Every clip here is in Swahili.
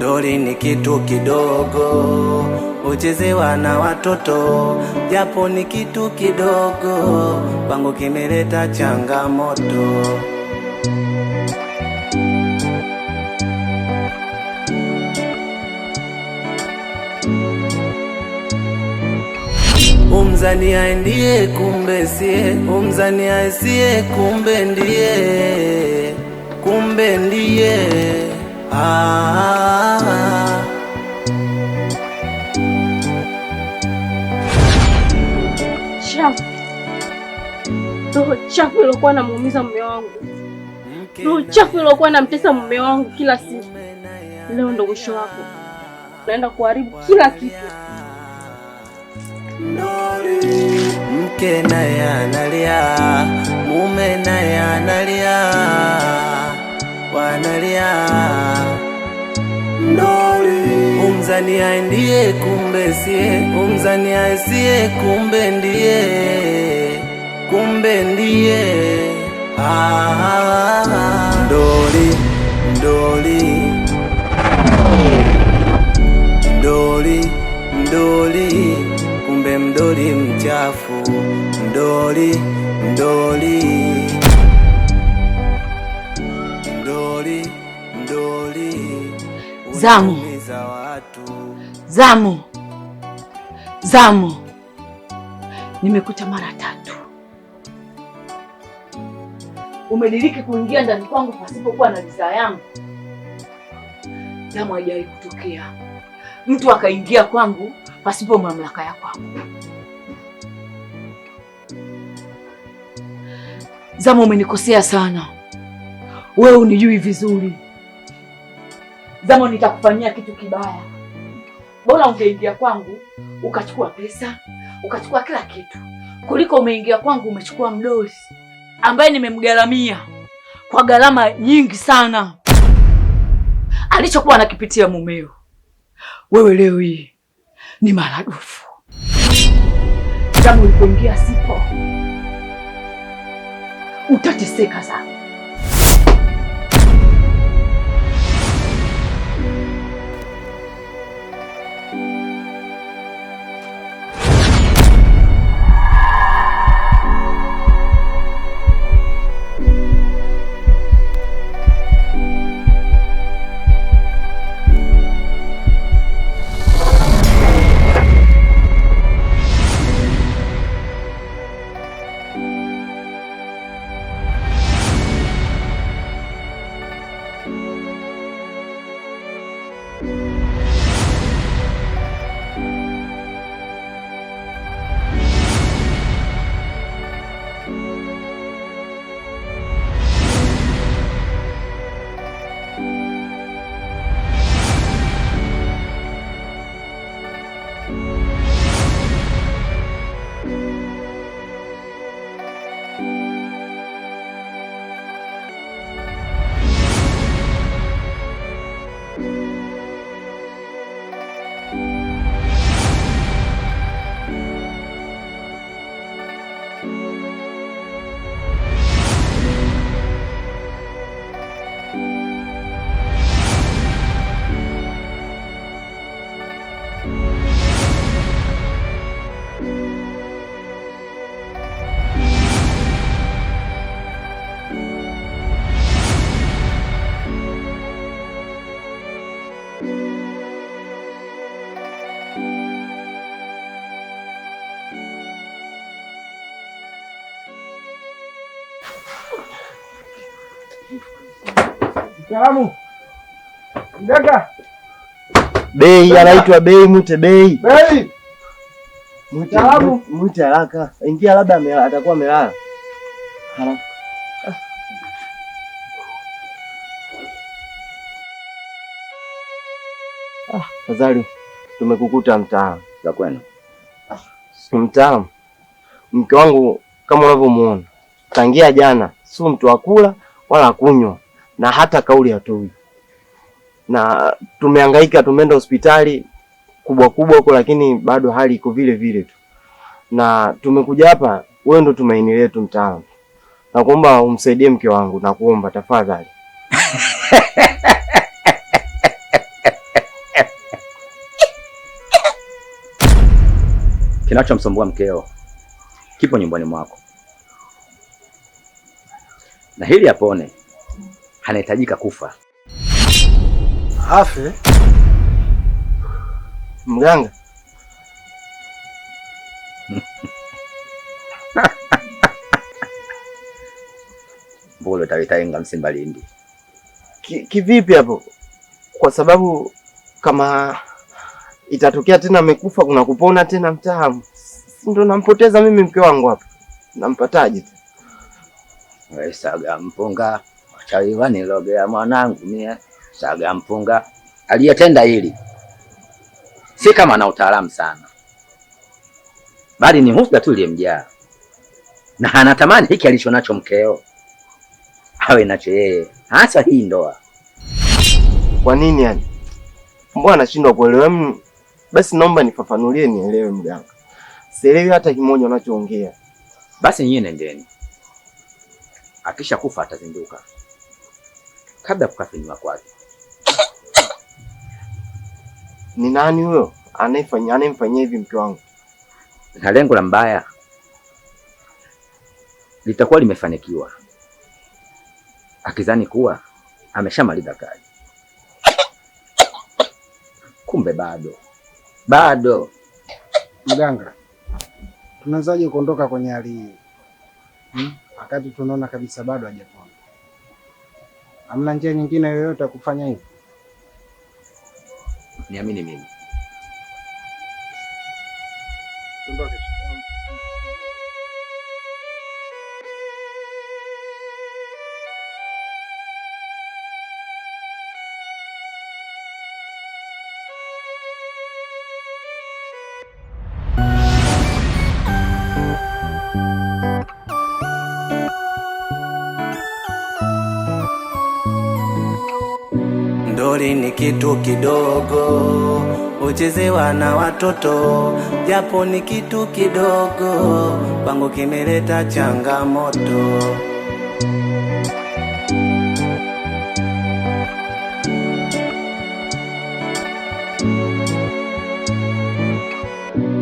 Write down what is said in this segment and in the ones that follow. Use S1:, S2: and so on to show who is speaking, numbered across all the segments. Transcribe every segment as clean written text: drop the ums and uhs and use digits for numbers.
S1: Ndoli ni kitu kidogo, uchezewa na watoto, japo ni kitu kidogo, kwangu kimeleta changamoto. Umzania ndiye kumbe siye, umzania siye kumbe ndiye, kumbe ndiye.
S2: Chafu. Roho chafu ilokuwa namuumiza mume wangu. Roho chafu ilokuwa namtesa mume wangu kila siku. Leo ndo mwisho wako. Naenda kuharibu kila kitu.
S1: Mke naye analia, mume naye analia, wanalia. Umzania ndiye kumbe siye, umzania siye kumbe ndiye, kumbe ndiye. Ndoli, ndoli, ndoli, ndoli, kumbe mdoli mchafu. Ndoli, ndoli, ndoli, ndoli.
S3: Zamu, Zamu, Zamu, nimekuta mara 3. Umediriki kuingia ndani kwangu pasipokuwa na ridhaa yangu. Zamu, haijawahi kutokea mtu akaingia kwangu pasipo mamlaka ya kwangu. Zamu, umenikosea sana. Wewe unijui vizuri. Zamu, nitakufanyia kitu kibaya. Bora ungeingia kwangu ukachukua pesa, ukachukua kila kitu, kuliko umeingia kwangu umechukua mdoli ambaye nimemgaramia kwa gharama nyingi sana, alichokuwa anakipitia mumeo. Wewe leo hii ni maradufu. Zamu, ulipoingia sipo, utateseka sana.
S4: Salamu. Mganga.
S5: Bei anaitwa Bei, mwite Bei.
S4: Bei.
S5: Mwite haraka. Ingia, labda atakuwa amelala. Haraka. Fadhali tumekukuta mtaani.
S4: Za kwenu.
S5: Si mtaani. Mke wangu kama unavyomuona, tangia jana sio mtu wa kula wala kunywa, na hata kauli hatoi. Na tumehangaika, tumeenda hospitali kubwa huko, lakini bado hali iko vile vile tu. Na tumekuja hapa, wewe ndo tumaini letu mtaani. Nakuomba umsaidie mke wangu, nakuomba tafadhali.
S6: kinachomsumbua mkeo kipo nyumbani mwako, na hili apone anahitajika kufa.
S4: Afe?
S5: Mganga,
S6: Mbulu tawitainga Msimbalindi.
S5: Kivipi hapo? Kwa sababu kama itatokea tena amekufa, kuna kupona tena mtahamu, ndio nampoteza mimi mke wangu hapa. Nampataje?
S6: Wewe saga mpunga, wachawiwa nilogea mwanangu mie. Saga mpunga aliyetenda hili si kama ana utaalamu sana, bali ni husda tu iliyemjaa, na anatamani hiki alicho nacho mkeo awe nacho yeye, hasa hii ndoa.
S5: Kwa nini yani? Mbona nashindwa kuelewa? Basi naomba nifafanulie nielewe mganga. Sielewi hata kimoja unachoongea.
S6: Basi nyinyi nendeni, akisha kufa atazinduka kabla kukafinywa kwake.
S5: Ni nani huyo anayemfanyia hivi mke wangu?
S6: Na lengo la mbaya litakuwa limefanikiwa, akizani kuwa ameshamaliza kazi, kumbe bado.
S4: Mganga, tunawezaje kuondoka kwenye hali hii wakati tunaona kabisa bado hajapona? Hamna njia nyingine yoyote ya kufanya hivyo?
S6: Niamini mimi.
S4: Tuondoke.
S1: Ndoli ni kitu kidogo, uchezewa na watoto, japo ni kitu kidogo, kwangu kimeleta changamoto.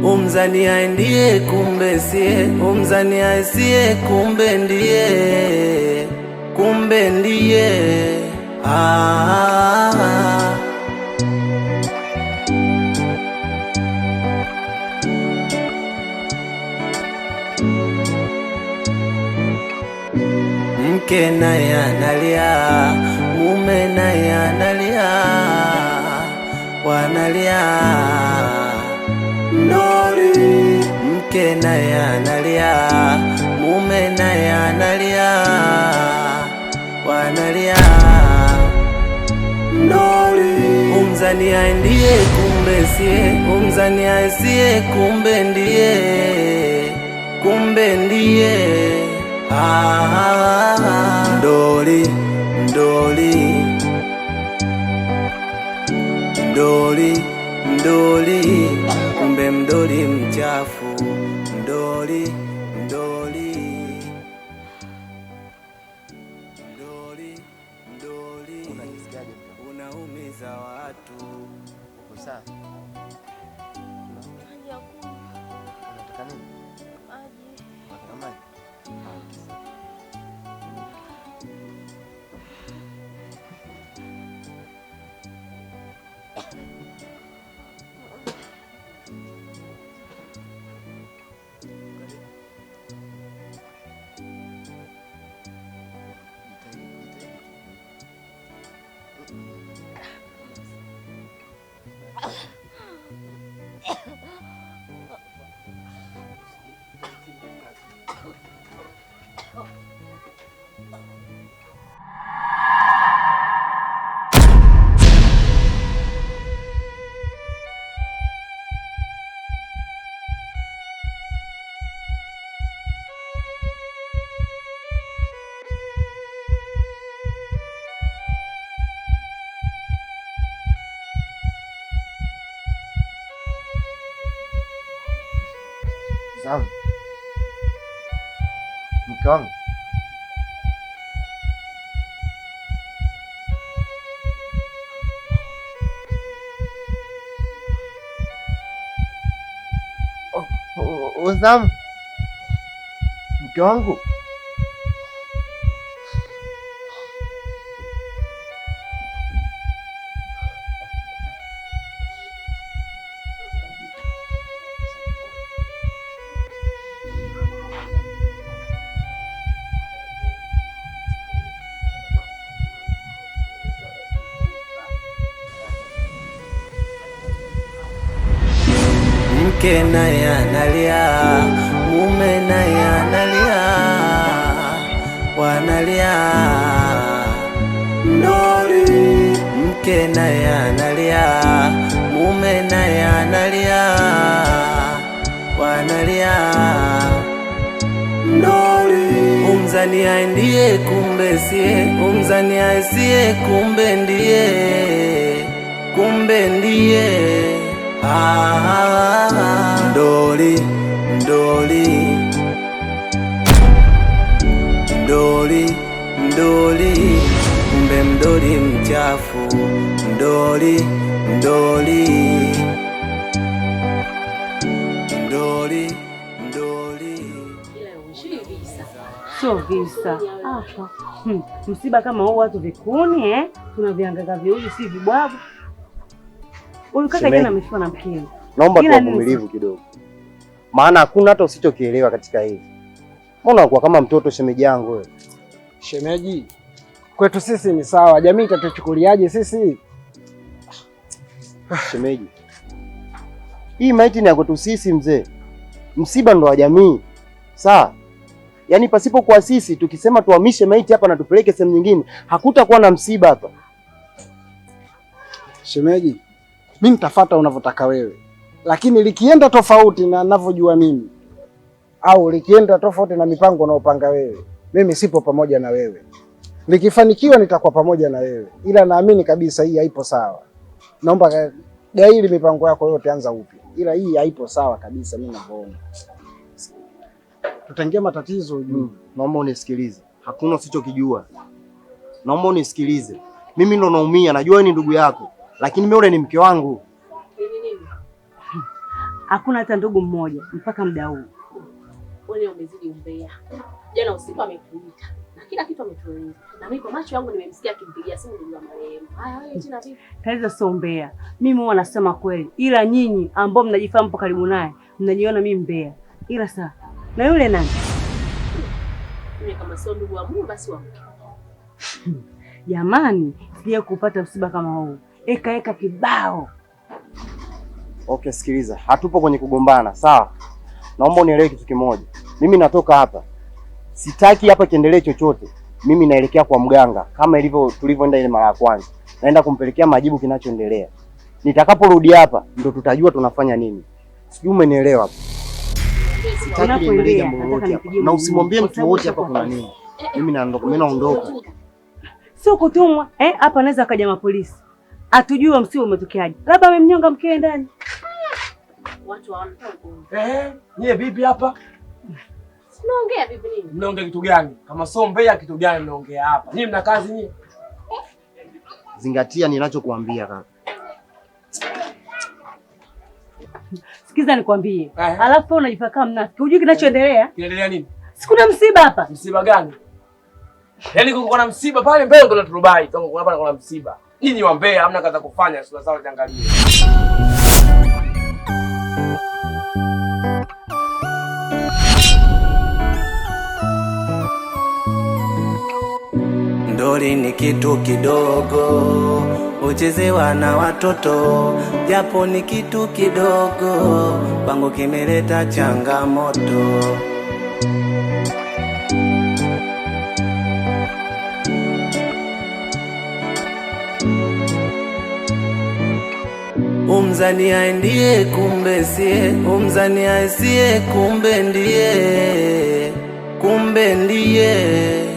S1: Umzania ndiye kumbe sie, umzania sie kumbe ndiye. Mke naye analia, mume naye analia, wanalia Ndoli. Mke naye analia, mume naye analia, wanalia Ndoli. Umzania ndiye kumbe sie, umzania sie kumbe ndiye. Ndoli kumbe mdoli mchafu. Ndoli
S5: Unajisikiaje?
S1: unaumiza watu.
S5: Uko sawa? Unataka nini? Unataka maji? Sawa. Mke wangu. Wazam, mke wangu.
S1: Mke naye analia, mume naye analia, wanalia ndoli. Mke naye analia, mume naye analia, wanalia ndoli. Umzania ndiye kumbe sie, umzania sie kumbe ndiye, kumbe ndiye. Ndoli, ndoli, ndoli, ndoli, kumbe mdoli mchafu. Ndoli, ndoli, ndoli, ndoli.
S7: Sio visa. Msiba kama huu watu vikuni tunaviangaza viuzi si vibwabu. Huyu kaka jana amefiwa na mkeo.
S5: Naomba tu uvumilivu kidogo. Maana hakuna hata usichokielewa katika hili. Mbona unakuwa kama mtoto shemeji yangu wewe?
S4: Shemeji, kwetu sisi ni sawa, jamii itatuchukuliaje sisi?
S5: Shemeji, hii maiti ni ya kwetu sisi mzee. Msiba ndo wa jamii. Sawa? Yaani pasipo kwa sisi tukisema tuhamishe maiti hapa na tupeleke sehemu nyingine, hakutakuwa na msiba hapa.
S4: Shemeji, mimi nitafuata unavyotaka wewe. Lakini likienda tofauti na ninavyojua mimi, au likienda tofauti na mipango unaopanga wewe, mimi sipo pamoja na wewe. Nikifanikiwa nitakuwa pamoja na wewe, ila naamini kabisa hii haipo sawa. Naomba gaili mipango yako yote, anza upya. Ila hii haipo sawa kabisa, mimi ninavyoona. Tutaingia matatizo juu.
S5: Naomba unisikilize. Hakuna usichokijua. Naomba unisikilize. Mimi ndo naumia, najua wewe ni ndugu yako, lakini mimi yule ni mke wangu.
S7: Hakuna hata ndugu mmoja mpaka muda huu.
S2: Wewe umezidi umbea. Jana usiku amekuita na kila kitu ametueleza. Na mimi kwa macho yangu nimemsikia akimpigia simu ndugu wa marehemu. Haya wewe tena vipi?
S7: Taizo sio umbea. Mimi huwa nasema kweli. Ila nyinyi ambao mnajifahamu hapo karibu naye, mnajiona mimi mbea. Ila saa na yule nani?
S2: Mimi kama sio ndugu wa Mungu basi wa mke.
S7: Jamani, sija kupata msiba kama huu. Eka kibao.
S5: Okay, sikiliza. Hatupo kwenye kugombana, sawa? Naomba unielewe kitu kimoja. Mimi natoka hapa. Sitaki hapa kiendelee chochote. Mimi naelekea kwa mganga kama ilivyo tulivyoenda ile mara ya kwanza. Naenda kumpelekea majibu kinachoendelea. Nitakaporudi hapa ndo tutajua tunafanya nini. Sijui umenielewa hapo. Sitaki niendelee jambo lolote hapa. Na usimwambie mtu wote hapa kuna nini. Mimi naondoka.
S7: Sio kutumwa. Hapa anaweza akaja mapolisi. Atujue msiba umetokeaje. Labda amemnyonga mkewe ndani.
S2: Watu wanataka.
S8: Nyie vipi hapa?
S2: Unaongea vipi nini?
S8: Mnaongea kitu gani? Kama sio mbea kitu gani mnaongea hapa? Nyie mna kazi nyie?
S5: Zingatia ninachokuambia kaka.
S7: Sikiza nikwambie. Alafu unajifanya kama mnafiki. Unajui kinachoendelea?
S8: Kinaendelea nini?
S7: Sikuna msiba hapa.
S8: Msiba gani? Yaani kuna msiba pale mbele kuna turubai. Tangu kuna msiba. Nyinyi wa mbea hamna kaza kufanya, sio sawa tangalie.
S1: Ndoli ni kitu kidogo, uchezewa na watoto, japo ni kitu kidogo, kwangu kimeleta changamoto. Umzania ndiye kumbe sie, umzania sie kumbe ndiye, kumbe ndiye.